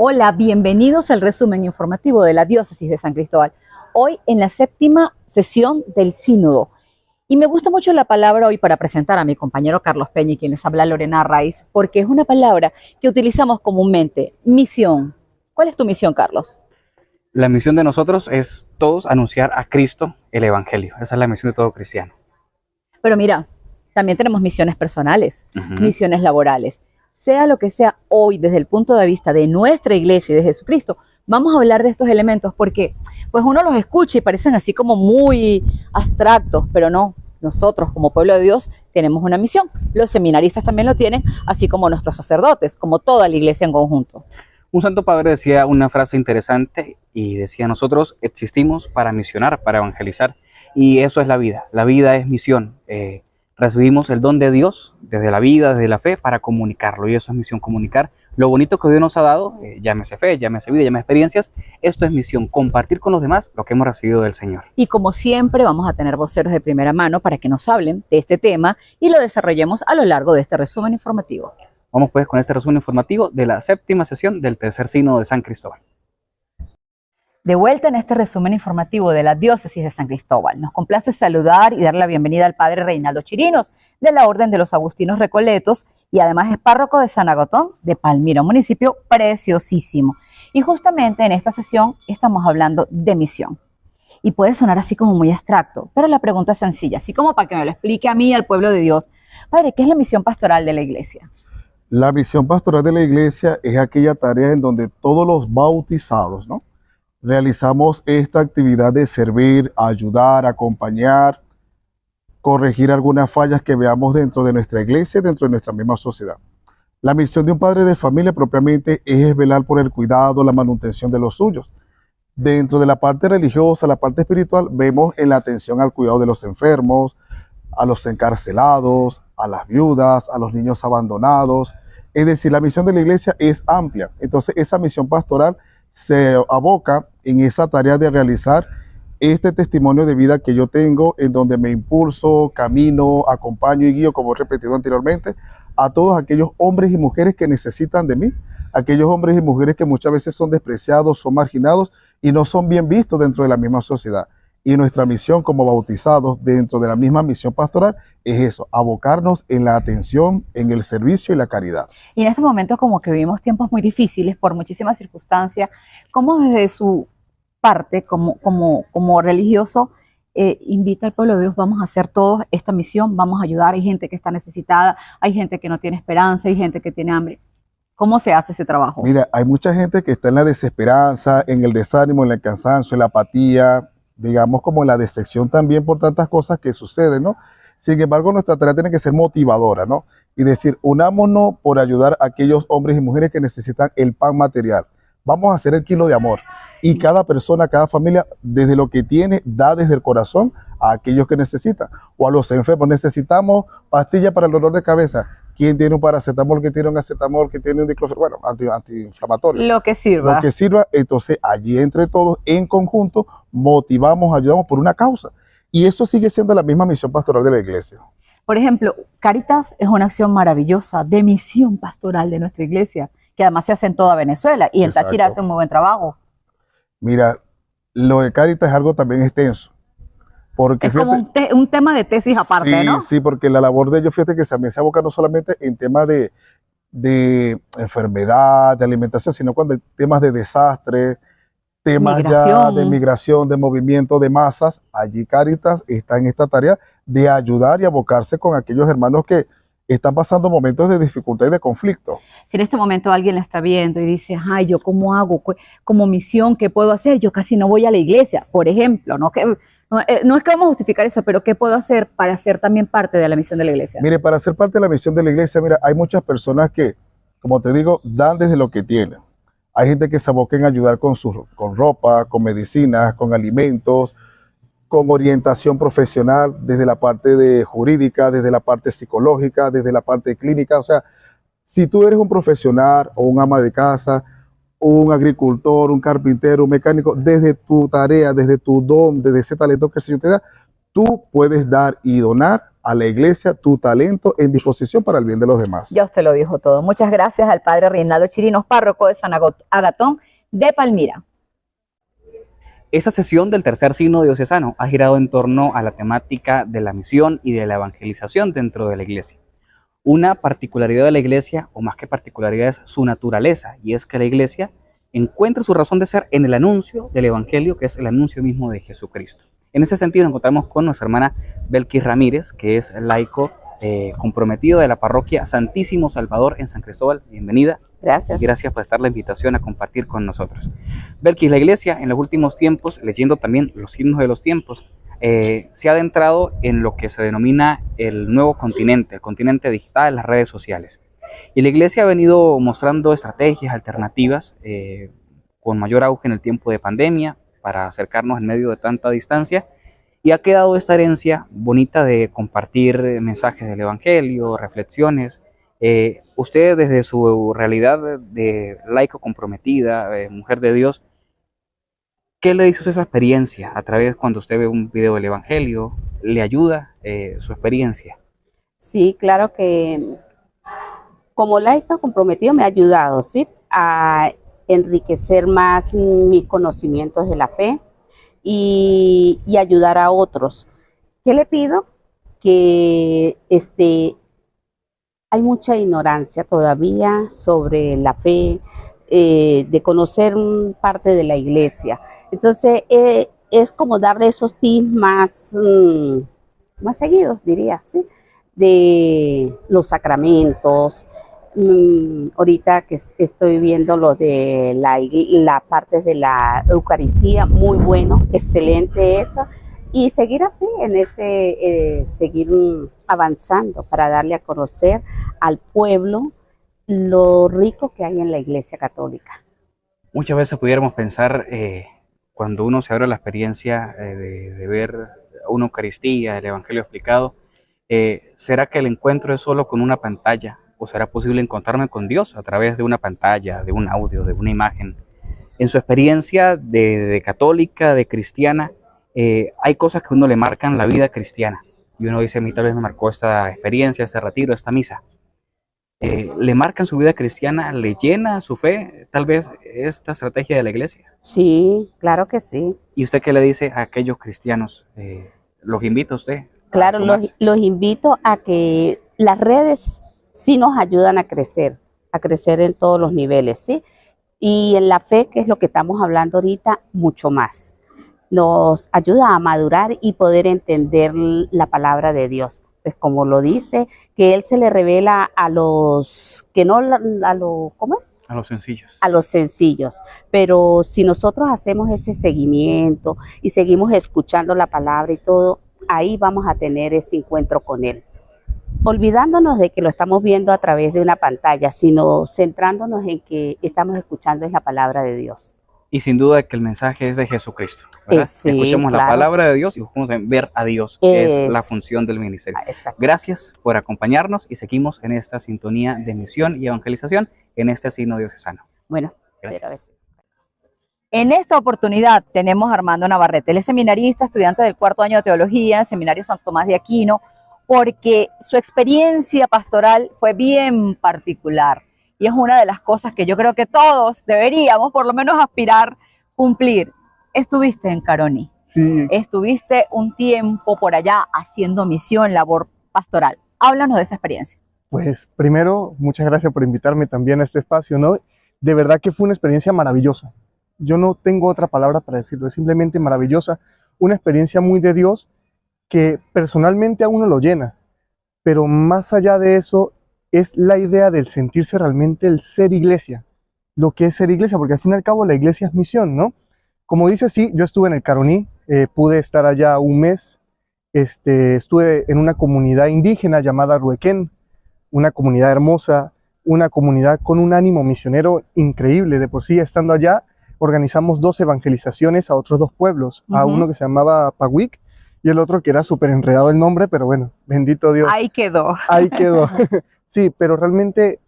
Hola, bienvenidos al resumen informativo de la Diócesis de San Cristóbal. Hoy en la séptima sesión del Sínodo. Y me gusta mucho la palabra hoy para presentar a mi compañero Carlos Peña y quien les habla Lorena Raiz, porque es una palabra que utilizamos comúnmente, misión. ¿Cuál es tu misión, Carlos? La misión de nosotros es todos anunciar a Cristo el Evangelio. Esa es la misión de todo cristiano. Pero mira, también tenemos misiones personales, Ujú. misiones laborales. Sea lo que sea hoy, desde el punto de vista de nuestra iglesia y de Jesucristo, vamos a hablar de estos elementos porque pues uno los escucha y parecen así como muy abstractos, pero no. Nosotros como pueblo de Dios tenemos una misión. Los seminaristas también lo tienen, así como nuestros sacerdotes, como toda la iglesia en conjunto. Un santo padre decía una frase interesante y decía: nosotros existimos para misionar, para evangelizar. Y eso es la vida. La vida es misión. Recibimos el don de Dios desde la vida, desde la fe, para comunicarlo. Y eso es misión, comunicar lo bonito que Dios nos ha dado, llámese fe, llámese vida, llámese experiencias. Esto es misión, compartir con los demás lo que hemos recibido del Señor. Y como siempre vamos a tener voceros de primera mano para que nos hablen de este tema y lo desarrollemos a lo largo de este resumen informativo. Vamos pues con este resumen informativo de la séptima sesión del tercer sínodo de San Cristóbal. De vuelta en este resumen informativo de la Diócesis de San Cristóbal. Nos complace saludar y dar la bienvenida al Padre Reinaldo Chirinos, de la Orden de los Agustinos Recoletos, y además es párroco de San Agotón, de Palmira, un municipio preciosísimo. Y justamente en esta sesión estamos hablando de misión. Y puede sonar así como muy abstracto, pero la pregunta es sencilla, así como para que me lo explique a mí, al pueblo de Dios. Padre, ¿qué es la misión pastoral de la Iglesia? La misión pastoral de la iglesia es aquella tarea en donde todos los bautizados, ¿no?, realizamos esta actividad de servir, ayudar, acompañar, corregir algunas fallas que veamos dentro de nuestra iglesia y dentro de nuestra misma sociedad. La misión de un padre de familia propiamente es velar por el cuidado, la manutención de los suyos. Dentro de la parte religiosa, la parte espiritual, vemos en la atención al cuidado de los enfermos, a los encarcelados, a las viudas, a los niños abandonados. Es decir, la misión de la iglesia es amplia. Entonces, esa misión pastoral se aboca en esa tarea de realizar este testimonio de vida que yo tengo, en donde me impulso, camino, acompaño y guío, como he repetido anteriormente, a todos aquellos hombres y mujeres que necesitan de mí, aquellos hombres y mujeres que muchas veces son despreciados, son marginados y no son bien vistos dentro de la misma sociedad. Y nuestra misión como bautizados dentro de la misma misión pastoral es eso, abocarnos en la atención, en el servicio y la caridad. Y en este momento como que vivimos tiempos muy difíciles por muchísimas circunstancias, ¿cómo desde su parte como religioso invita al pueblo de Dios? Vamos a hacer todos esta misión, vamos a ayudar, hay gente que está necesitada, hay gente que no tiene esperanza, hay gente que tiene hambre. ¿Cómo se hace ese trabajo? Mira, hay mucha gente que está en la desesperanza, en el desánimo, en el cansancio, en la apatía, digamos como en la decepción también por tantas cosas que suceden, ¿no? Sin embargo, nuestra tarea tiene que ser motivadora, ¿no? Y decir, unámonos por ayudar a aquellos hombres y mujeres que necesitan el pan material. Vamos a hacer el kilo de amor. Y cada persona, cada familia, desde lo que tiene, da desde el corazón a aquellos que necesitan. O a los enfermos, necesitamos pastillas para el dolor de cabeza. ¿Quién tiene un paracetamol? ¿Quién tiene un acetamol? ¿Quién tiene un diclofenac? Bueno, antiinflamatorio. Lo que sirva. Lo que sirva. Entonces, allí entre todos, en conjunto, motivamos, ayudamos por una causa. Y eso sigue siendo la misma misión pastoral de la iglesia. Por ejemplo, Cáritas es una acción maravillosa de misión pastoral de nuestra iglesia, que además se hace en toda Venezuela y en Exacto. Táchira hace un muy buen trabajo. Mira, lo de Cáritas es algo también extenso. Porque Es como un tema de tesis aparte, sí, ¿no? Sí, porque la labor de ellos, fíjate que también se aboca no solamente en temas de enfermedad, de alimentación, sino cuando hay temas de desastre, temas ya de migración, de movimiento de masas. Allí Cáritas está en esta tarea de ayudar y abocarse con aquellos hermanos que están pasando momentos de dificultad y de conflicto. Si en este momento alguien la está viendo y dice, ay, ¿yo cómo hago? Como misión, ¿qué puedo hacer? Yo casi no voy a la iglesia, por ejemplo, ¿no? No es que vamos a justificar eso, pero ¿qué puedo hacer para ser también parte de la misión de la iglesia? Mire, para ser parte de la misión de la iglesia, mira, hay muchas personas que, como te digo, dan desde lo que tienen. Hay gente que se aboca en ayudar con ropa, con medicinas, con alimentos, con orientación profesional, desde la parte jurídica, desde la parte psicológica, desde la parte clínica. O sea, si tú eres un profesional o un ama de casa, un agricultor, un carpintero, un mecánico, desde tu tarea, desde tu don, desde ese talento que el Señor te da, tú puedes dar y donar a la iglesia tu talento en disposición para el bien de los demás. Ya usted lo dijo todo. Muchas gracias al padre Reinaldo Chirinos, párroco de San Agatón de Palmira. Esta sesión del tercer sínodo diocesano ha girado en torno a la temática de la misión y de la evangelización dentro de la iglesia. Una particularidad de la iglesia, o más que particularidad, es su naturaleza, y es que la iglesia encuentra su razón de ser en el anuncio del evangelio, que es el anuncio mismo de Jesucristo. En ese sentido nos encontramos con nuestra hermana Belkis Ramírez, que es laico comprometido de la parroquia Santísimo Salvador en San Cristóbal. Bienvenida. Gracias. Y gracias por estar la invitación a compartir con nosotros. Belkis, la iglesia en los últimos tiempos, leyendo también los signos de los tiempos, se ha adentrado en lo que se denomina el nuevo continente, el continente digital, las redes sociales. Y la iglesia ha venido mostrando estrategias alternativas con mayor auge en el tiempo de pandemia para acercarnos en medio de tanta distancia, y ha quedado esta herencia bonita de compartir mensajes del evangelio, reflexiones. Usted, desde su realidad de laico comprometida, mujer de Dios, ¿qué le dice esa experiencia a través cuando usted ve un video del evangelio? ¿Le ayuda su experiencia? Sí, claro que como laica comprometido me ha ayudado, ¿sí? A enriquecer más mis conocimientos de la fe y ayudar a otros. ¿Qué le pido? Que hay mucha ignorancia todavía sobre la fe, de conocer parte de la iglesia. Entonces, es como darle esos tips más seguidos, diría, ¿sí? De los sacramentos. Ahorita que estoy viendo lo de la parte de la Eucaristía, muy bueno, excelente eso, y seguir así, en ese, seguir avanzando para darle a conocer al pueblo lo rico que hay en la Iglesia Católica. Muchas veces pudiéramos pensar, cuando uno se abre la experiencia de ver una Eucaristía, el Evangelio explicado, ¿será que el encuentro es solo con una pantalla? ¿O será posible encontrarme con Dios a través de una pantalla, de un audio, de una imagen? En su experiencia de católica, de cristiana, hay cosas que a uno le marcan la vida cristiana. Y uno dice, a mí tal vez me marcó esta experiencia, este retiro, esta misa. ¿Le marcan su vida cristiana? ¿Le llena su fe tal vez esta estrategia de la iglesia? Sí, claro que sí. ¿Y usted qué le dice a aquellos cristianos? ¿Los invita a usted? Claro, los invito a que las redes sí nos ayudan a crecer en todos los niveles, ¿sí? Y en la fe, que es lo que estamos hablando ahorita, mucho más. Nos ayuda a madurar y poder entender la palabra de Dios. Pues como lo dice, que Él se le revela a los que no, ¿cómo es? A los sencillos. A los sencillos. Pero si nosotros hacemos ese seguimiento y seguimos escuchando la palabra y todo, ahí vamos a tener ese encuentro con Él. Olvidándonos de que lo estamos viendo a través de una pantalla, sino centrándonos en que estamos escuchando es la palabra de Dios. Y sin duda que el mensaje es de Jesucristo, ¿verdad? Sí, escuchemos claro. La palabra de Dios y buscamos ver a Dios, que es la función del ministerio. Exacto. Gracias por acompañarnos y seguimos en esta sintonía de misión y evangelización en este signo diocesano. Bueno, gracias. En esta oportunidad tenemos a Armando Navarrete. Él es seminarista, estudiante del 4º año de teología en el Seminario Santo Tomás de Aquino, porque su experiencia pastoral fue bien particular. Y es una de las cosas que yo creo que todos deberíamos por lo menos aspirar cumplir. Estuviste en Caroní. Sí. Estuviste un tiempo por allá haciendo misión, labor pastoral. Háblanos de esa experiencia. Pues primero, muchas gracias por invitarme también a este espacio, ¿no? De verdad que fue una experiencia maravillosa. Yo no tengo otra palabra para decirlo, es simplemente maravillosa. Una experiencia muy de Dios que personalmente a uno lo llena. Pero más allá de eso, es la idea del sentirse realmente el ser iglesia, lo que es ser iglesia, porque al fin y al cabo la iglesia es misión, ¿no? Como dice, sí, yo estuve en el Caroní, pude estar allá un mes, estuve en una comunidad indígena llamada Ruequén, una comunidad hermosa, una comunidad con un ánimo misionero increíble. De por sí, estando allá, organizamos 2 evangelizaciones a otros 2 pueblos, a uno que se llamaba Pahuic, y el otro que era súper enredado el nombre, pero bueno, bendito Dios. Ahí quedó. Ahí quedó. Sí, pero realmente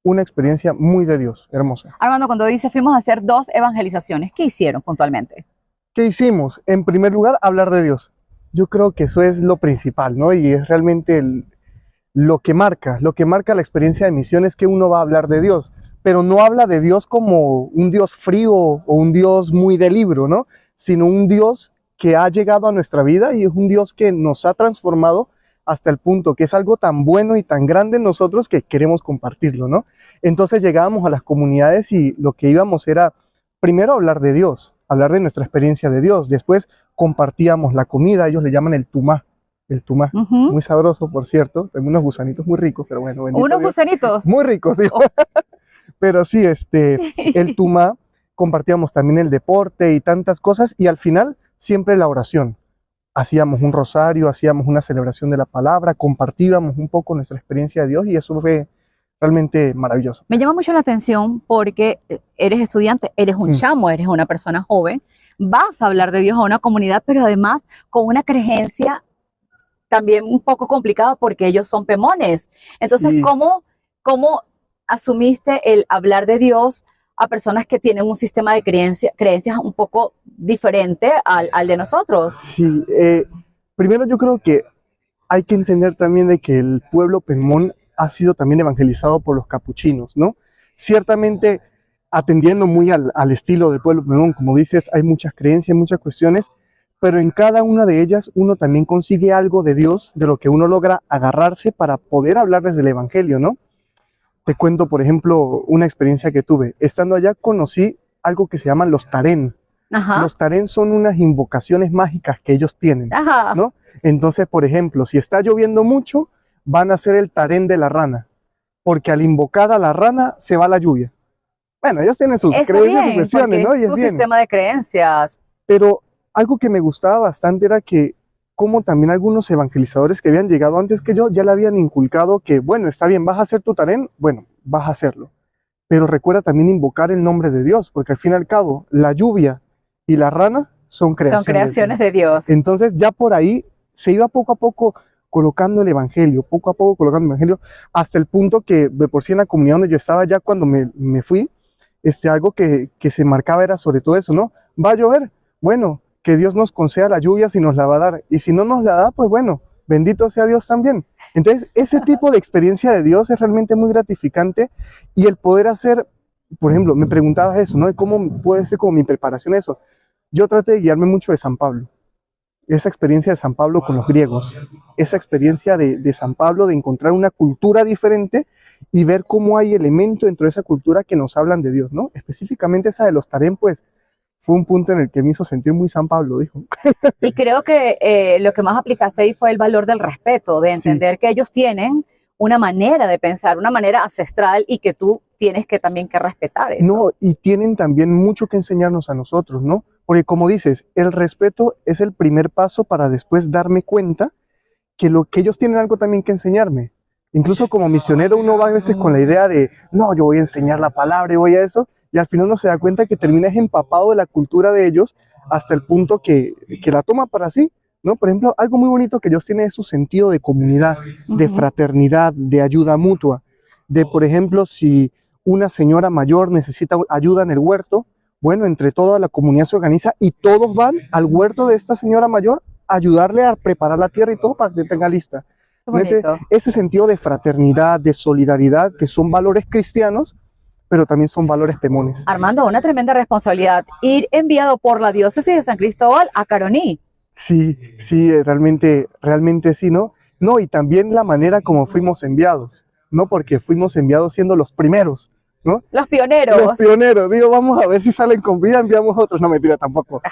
una experiencia muy de Dios, hermosa. Armando, cuando dice fuimos a hacer 2 evangelizaciones, ¿qué hicieron puntualmente? ¿Qué hicimos? En primer lugar, hablar de Dios. yo creo que eso es lo principal, ¿no? Y es realmente lo que marca la experiencia de misión es que uno va a hablar de Dios, pero no habla de Dios como un Dios frío o un Dios muy de libro, ¿no? Sino un Dios que ha llegado a nuestra vida y es un Dios que nos ha transformado hasta el punto que es algo tan bueno y tan grande en nosotros que queremos compartirlo, ¿no? Entonces llegábamos a las comunidades y lo que íbamos era primero hablar de Dios, hablar de nuestra experiencia de Dios, después compartíamos la comida, ellos le llaman el tumá, Ujú. muy sabroso, por cierto, tengo unos gusanitos muy ricos, pero bueno, bendito Unos Dios, gusanitos. muy ricos, digo. Pero sí, el tumá, compartíamos también el deporte y tantas cosas, y al final siempre la oración. Hacíamos un rosario, hacíamos una celebración de la palabra, compartíamos un poco nuestra experiencia de Dios y eso fue realmente maravilloso. Me llama mucho la atención porque eres estudiante, eres un Mm. chamo, eres una persona joven, vas a hablar de Dios a una comunidad, pero además con una creencia también un poco complicada porque ellos son pemones. Entonces, Sí. ¿cómo asumiste el hablar de Dios a personas que tienen un sistema de creencias un poco diferente al de nosotros? Sí, primero yo creo que hay que entender también de que el pueblo pemón ha sido también evangelizado por los capuchinos, ¿no? Ciertamente atendiendo muy al estilo del pueblo pemón, como dices, hay muchas creencias, muchas cuestiones, pero en cada una de ellas uno también consigue algo de Dios, de lo que uno logra agarrarse para poder hablarles del evangelio, ¿no? Te cuento, por ejemplo, una experiencia que tuve. Estando allá conocí algo que se llaman los tarén. Ajá, Los tarén son unas invocaciones mágicas que ellos tienen, ajá. ¿no? Entonces, por ejemplo, si está lloviendo mucho, van a hacer el tarén de la rana, porque al invocar a la rana se va la lluvia. Bueno, ellos tienen sus Está creencias y bien, cuestiones, porque ¿no? Y es es su bien. sistema de creencias. Pero algo que me gustaba bastante era que como también algunos evangelizadores que habían llegado antes que yo ya le habían inculcado que, bueno, está bien, vas a hacer tu tarén, bueno, vas a hacerlo. Pero recuerda también invocar el nombre de Dios, porque al fin y al cabo, la lluvia y la rana son Son creaciones del creaciones Señor. de Dios. Entonces ya por ahí se iba poco a poco colocando el evangelio, poco a poco colocando el evangelio, hasta el punto que de por sí en la comunidad donde yo estaba ya cuando me fui, algo que se marcaba era sobre todo eso, ¿no? Va a llover, bueno, que Dios nos conceda la lluvia si nos la va a dar, y si no nos la da, pues bueno, bendito sea Dios también. Entonces, ese tipo de experiencia de Dios es realmente muy gratificante y el poder hacer, por ejemplo, me preguntabas eso, ¿no? ¿Cómo puede ser como mi preparación eso? Yo traté de guiarme mucho de San Pablo, esa experiencia de San Pablo con los griegos, esa experiencia de San Pablo de encontrar una cultura diferente y ver cómo hay elementos dentro de esa cultura que nos hablan de Dios, ¿no? Específicamente esa de los Tarén, pues fue un punto en el que me hizo sentir muy San Pablo, dijo. Y creo que lo que más aplicaste ahí fue el valor del respeto, de Sí. entender que ellos tienen una manera de pensar, una manera ancestral y que tú tienes que también que respetar eso. No, y tienen también mucho que enseñarnos a nosotros, ¿no? Porque como dices, el respeto es el primer paso para después darme cuenta que lo que ellos tienen algo también que enseñarme. Incluso como misionero uno va a veces con la idea de, no, yo voy a enseñar la palabra y voy a eso, y al final uno se da cuenta que terminas empapado de la cultura de ellos hasta el punto que la toma para sí, ¿no? Por ejemplo, algo muy bonito que ellos tienen es su sentido de comunidad, de Ujú. fraternidad, de ayuda mutua, de, por ejemplo, si una señora mayor necesita ayuda en el huerto, bueno, entre toda la comunidad se organiza y todos van al huerto de esta señora mayor a ayudarle a preparar la tierra y todo para que tenga lista. Qué bonito. Ese sentido de fraternidad, de solidaridad, que son valores cristianos, pero también son valores pemones. Armando, una tremenda responsabilidad, ir enviado por la diócesis de San Cristóbal a Caroní. Sí, sí, realmente sí, ¿no? No, y también la manera como fuimos enviados, ¿no? Porque fuimos enviados siendo los primeros, ¿no? Los pioneros. Los pioneros, digo, vamos a ver si salen con vida, enviamos otros, no mentira tampoco.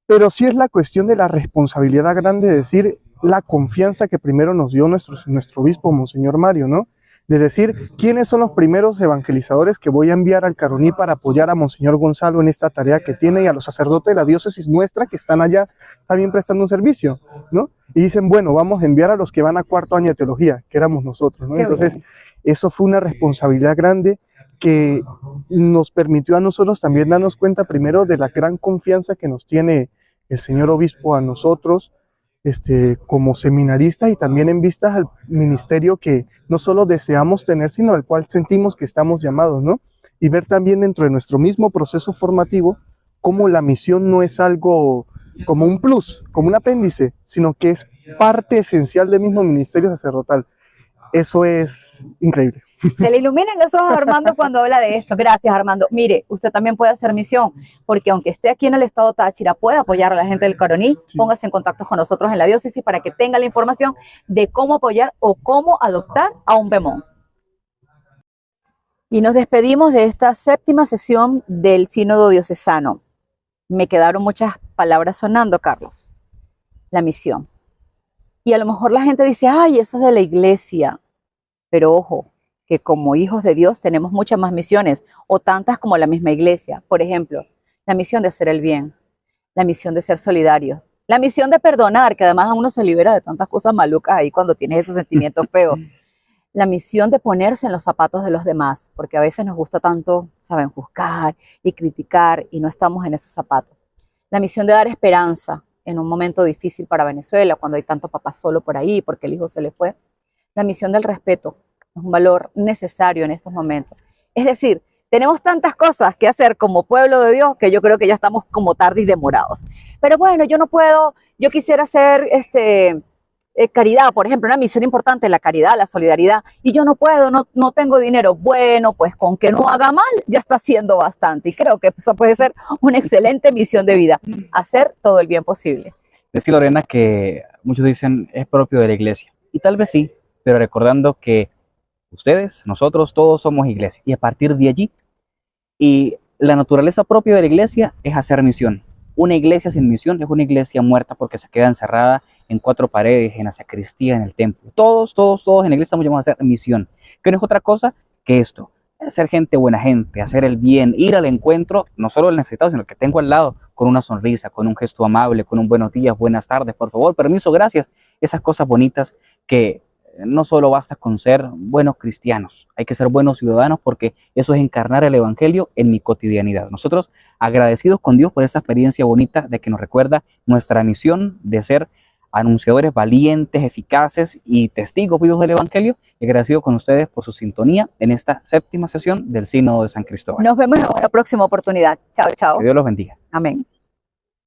Pero sí es la cuestión de la responsabilidad grande de decir la confianza que primero nos dio nuestro obispo, Monseñor Mario, ¿no? De decir, ¿quiénes son los primeros evangelizadores que voy a enviar al Caroní para apoyar a Monseñor Gonzalo en esta tarea que tiene y a los sacerdotes de la diócesis nuestra que están allá también prestando un servicio, ¿no? Y dicen, bueno, vamos a enviar a los que van a cuarto año de teología, que éramos nosotros, ¿no? Qué Entonces, bien. eso fue una responsabilidad grande que nos permitió a nosotros también darnos cuenta primero de la gran confianza que nos tiene el señor obispo a nosotros como seminaristas y también en vistas al ministerio que no solo deseamos tener, sino al cual sentimos que estamos llamados, ¿no? Y ver también dentro de nuestro mismo proceso formativo cómo la misión no es algo como un plus, como un apéndice, sino que es parte esencial del mismo ministerio sacerdotal. Eso es increíble. Se le iluminan los ojos a Armando cuando habla de esto. Gracias, Armando. Mire, usted también puede hacer misión, porque aunque esté aquí en el estado Táchira, puede apoyar a la gente del Caroní. Sí. Póngase en contacto con nosotros en la diócesis para que tenga la información de cómo apoyar o cómo adoptar a un bemón. Y nos despedimos de esta 7ª sesión del Sínodo Diocesano. Me quedaron muchas palabras sonando, Carlos. La misión. Y a lo mejor la gente dice, ay, eso es de la iglesia. Pero ojo, que como hijos de Dios tenemos muchas más misiones, o tantas como la misma iglesia. Por ejemplo, la misión de hacer el bien, la misión de ser solidarios, la misión de perdonar, que además a uno se libera de tantas cosas malucas ahí cuando tienes esos sentimientos feos. La misión de ponerse en los zapatos de los demás, porque a veces nos gusta tanto, saben, juzgar y criticar y no estamos en esos zapatos. La misión de dar esperanza en un momento difícil para Venezuela, cuando hay tanto papá solo por ahí porque el hijo se le fue. La misión del respeto es un valor necesario en estos momentos. Es decir, tenemos tantas cosas que hacer como pueblo de Dios que yo creo que ya estamos como tarde y demorados. Pero bueno, yo no puedo, yo quisiera hacer caridad, por ejemplo, una misión importante, la caridad, la solidaridad, y yo no puedo, no tengo dinero. Bueno, pues con que no haga mal, ya está haciendo bastante. Y creo que eso puede ser una excelente misión de vida, hacer todo el bien posible. Decía Lorena que muchos dicen es propio de la iglesia, y tal vez sí, pero recordando que ustedes, nosotros, todos somos iglesia, y a partir de allí, y la naturaleza propia de la iglesia es hacer misión. Una iglesia sin misión es una iglesia muerta porque se queda encerrada en 4 paredes, en la sacristía, en el templo. Todos en la iglesia estamos llamados a hacer misión, que no es otra cosa que esto, ser gente buena gente, hacer el bien, ir al encuentro, no solo del necesitado, sino el que tengo al lado, con una sonrisa, con un gesto amable, con un buenos días, buenas tardes, por favor, permiso, gracias, esas cosas bonitas que no solo basta con ser buenos cristianos, hay que ser buenos ciudadanos porque eso es encarnar el evangelio en mi cotidianidad. Nosotros agradecidos con Dios por esa experiencia bonita de que nos recuerda nuestra misión de ser anunciadores valientes, eficaces y testigos vivos del evangelio, y agradecido con ustedes por su sintonía en esta 7ª sesión del Sínodo de San Cristóbal. Nos vemos en una próxima oportunidad. Chao, chao. Que Dios los bendiga. Amén.